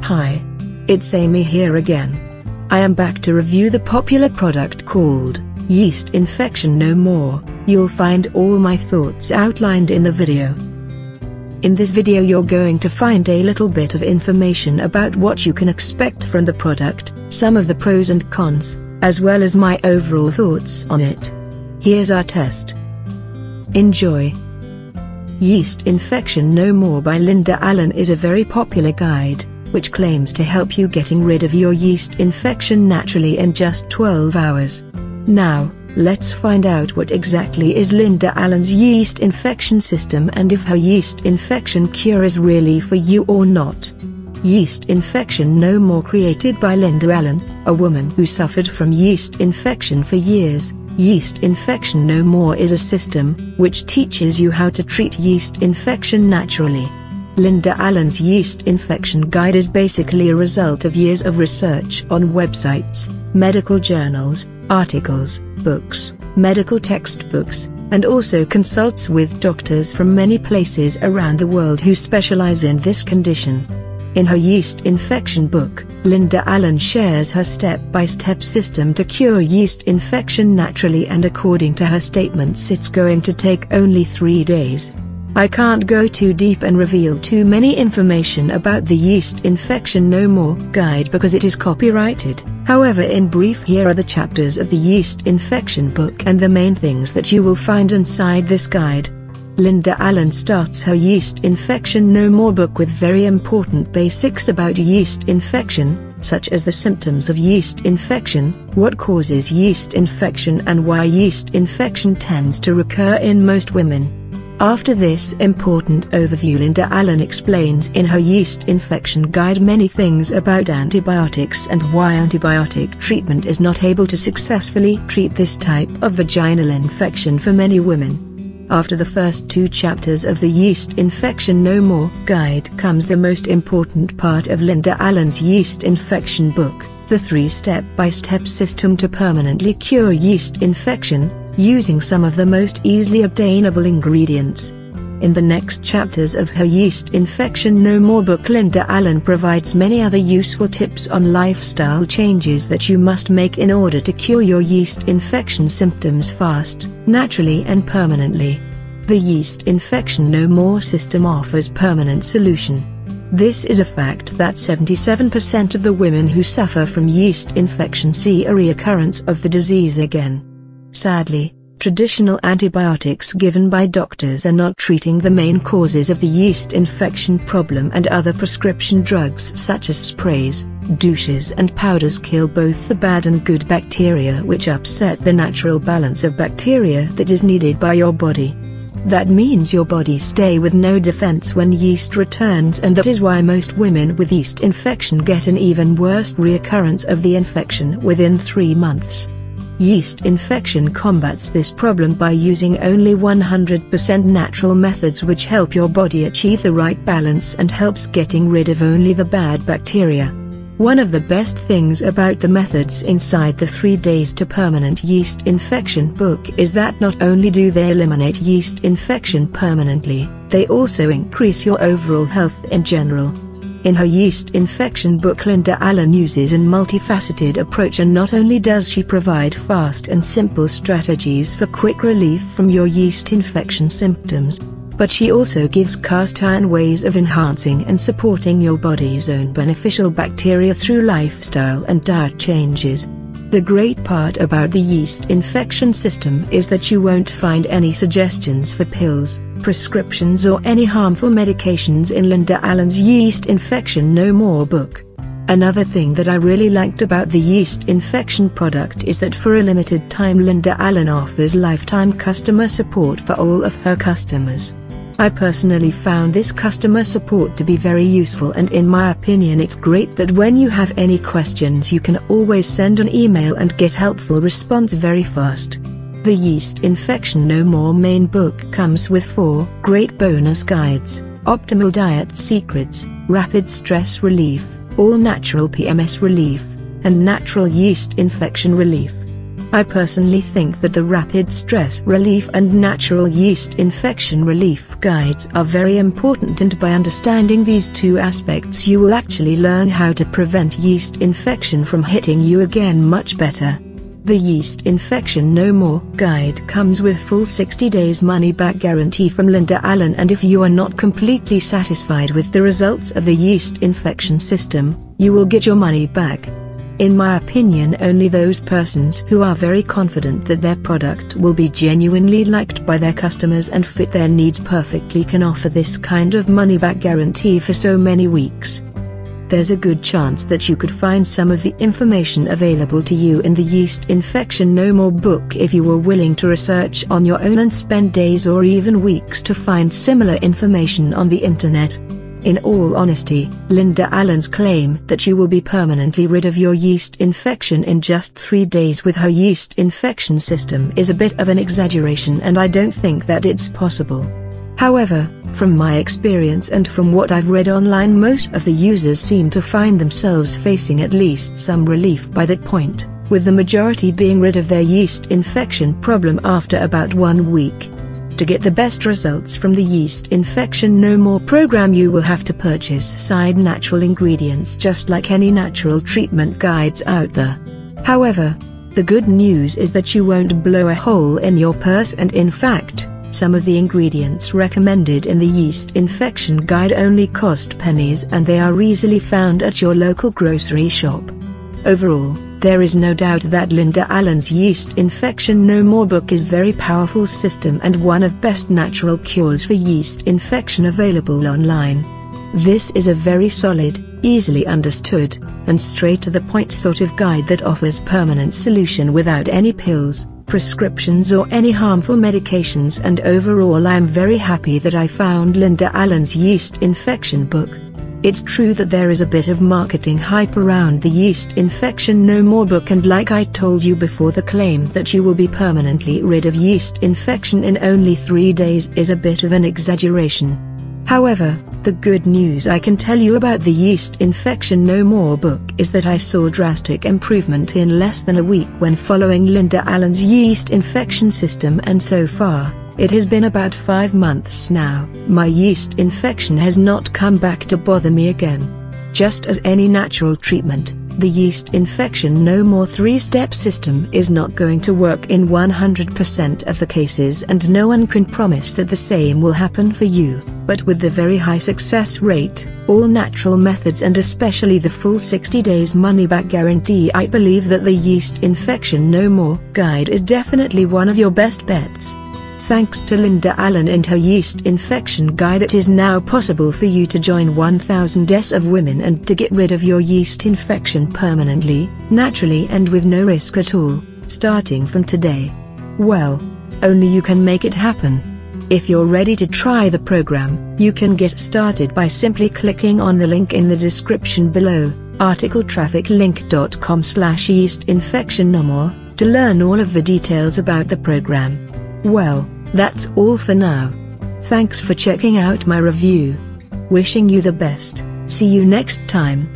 Hi. It's Amy here again. I am back to review the popular product called Yeast Infection No More. You'll find all my thoughts outlined in the video. In this video you're going to find a little bit of information about what you can expect from the product, some of the pros and cons, as well as my overall thoughts on it. Here's our test. Enjoy. Yeast Infection No More by Linda Allen is a very popular guide, which claims to help you getting rid of your yeast infection naturally in just 12 hours. Now, let's find out what exactly is Linda Allen's yeast infection system and if her yeast infection cure is really for you or not. Yeast Infection No More, created by Linda Allen, a woman who suffered from yeast infection for years. Yeast Infection No More is a system which teaches you how to treat yeast infection naturally. Linda Allen's Yeast Infection Guide is basically a result of years of research on websites, medical journals, articles, books, medical textbooks, and also consults with doctors from many places around the world who specialize in this condition. In her yeast infection book, Linda Allen shares her step-by-step system to cure yeast infection naturally, and according to her statements it's going to take only 3 days. I can't go too deep and reveal too many information about the Yeast Infection No More guide because it is copyrighted. However, in brief, here are the chapters of the yeast infection book and the main things that you will find inside this guide. Linda Allen starts her Yeast Infection No More book with very important basics about yeast infection, such as the symptoms of yeast infection, what causes yeast infection and why yeast infection tends to recur in most women. After this important overview, Linda Allen explains in her Yeast Infection Guide many things about antibiotics and why antibiotic treatment is not able to successfully treat this type of vaginal infection for many women. After the first 2 chapters of the Yeast Infection No More guide comes the most important part of Linda Allen's yeast infection book, the 3 step-by-step system to permanently cure yeast infection, using some of the most easily obtainable ingredients. In the next chapters of her Yeast Infection No More book, Linda Allen provides many other useful tips on lifestyle changes that you must make in order to cure your yeast infection symptoms fast, naturally and permanently. The Yeast Infection No More system offers permanent solution. This is a fact that 77% of the women who suffer from yeast infection see a reoccurrence of the disease again. Sadly, traditional antibiotics given by doctors are not treating the main causes of the yeast infection problem, and other prescription drugs such as sprays, douches and powders kill both the bad and good bacteria, which upset the natural balance of bacteria that is needed by your body. That means your body stays with no defense when yeast returns, and that is why most women with yeast infection get an even worse reoccurrence of the infection within 3 months. Yeast infection combats this problem by using only 100% natural methods which help your body achieve the right balance and helps getting rid of only the bad bacteria. One of the best things about the methods inside the 3 Days to Permanent Yeast Infection book is that not only do they eliminate yeast infection permanently, they also increase your overall health in general. In her Yeast Infection book, Linda Allen uses a multifaceted approach, and not only does she provide fast and simple strategies for quick relief from your yeast infection symptoms, but she also gives cast-iron ways of enhancing and supporting your body's own beneficial bacteria through lifestyle and diet changes. The great part about the yeast infection system is that you won't find any suggestions for pills, prescriptions or any harmful medications in Linda Allen's Yeast Infection No More book. Another thing that I really liked about the yeast infection product is that for a limited time Linda Allen offers lifetime customer support for all of her customers. I personally found this customer support to be very useful, and in my opinion it's great that when you have any questions you can always send an email and get helpful response very fast. The Yeast Infection No More main book comes with 4 great bonus guides: Optimal Diet Secrets, Rapid Stress Relief, All Natural PMS Relief, and Natural Yeast Infection Relief. I personally think that the rapid stress relief and natural yeast infection relief guides are very important, and by understanding these two aspects you will actually learn how to prevent yeast infection from hitting you again much better. The Yeast Infection No More guide comes with full 60 days money-back guarantee from Linda Allen, and if you are not completely satisfied with the results of the yeast infection system, you will get your money back. In my opinion, only those persons who are very confident that their product will be genuinely liked by their customers and fit their needs perfectly can offer this kind of money-back guarantee for so many weeks. There's a good chance that you could find some of the information available to you in the Yeast Infection No More book if you were willing to research on your own and spend days or even weeks to find similar information on the internet. In all honesty, Linda Allen's claim that you will be permanently rid of your yeast infection in just 3 days with her yeast infection system is a bit of an exaggeration, and I don't think that it's possible. However, from my experience and from what I've read online, most of the users seem to find themselves facing at least some relief by that point, with the majority being rid of their yeast infection problem after about 1 week. To get the best results from the Yeast Infection No More program, you will have to purchase side natural ingredients just like any natural treatment guides out there. However, the good news is that you won't blow a hole in your purse, and in fact, some of the ingredients recommended in the Yeast Infection Guide only cost pennies, and they are easily found at your local grocery shop. Overall, there is no doubt that Linda Allen's Yeast Infection No More book is very powerful system and one of best natural cures for yeast infection available online. This is a very solid, easily understood, and straight to the point sort of guide that offers permanent solution without any pills, prescriptions or any harmful medications, and overall I am very happy that I found Linda Allen's Yeast Infection book. It's true that there is a bit of marketing hype around the Yeast Infection No More book, and like I told you before, the claim that you will be permanently rid of yeast infection in only 3 days is a bit of an exaggeration. However, the good news I can tell you about the Yeast Infection No More book is that I saw drastic improvement in less than a week when following Linda Allen's yeast infection system, and so far, it has been about 5 months now, my yeast infection has not come back to bother me again. Just as any natural treatment, the Yeast Infection No More 3-step system is not going to work in 100% of the cases, and no one can promise that the same will happen for you, but with the very high success rate, all natural methods, and especially the full 60 days money-back guarantee, I believe that the Yeast Infection No More guide is definitely one of your best bets. Thanks to Linda Allen and her yeast infection guide, it is now possible for you to join 1000s of women and to get rid of your yeast infection permanently, naturally, and with no risk at all, starting from today. Well, only you can make it happen. If you're ready to try the program, you can get started by simply clicking on the link in the description below, articletrafficlink.com/yeastinfectionnomore, to learn all of the details about the program. Well, that's all for now. Thanks for checking out my review. Wishing you the best. See you next time.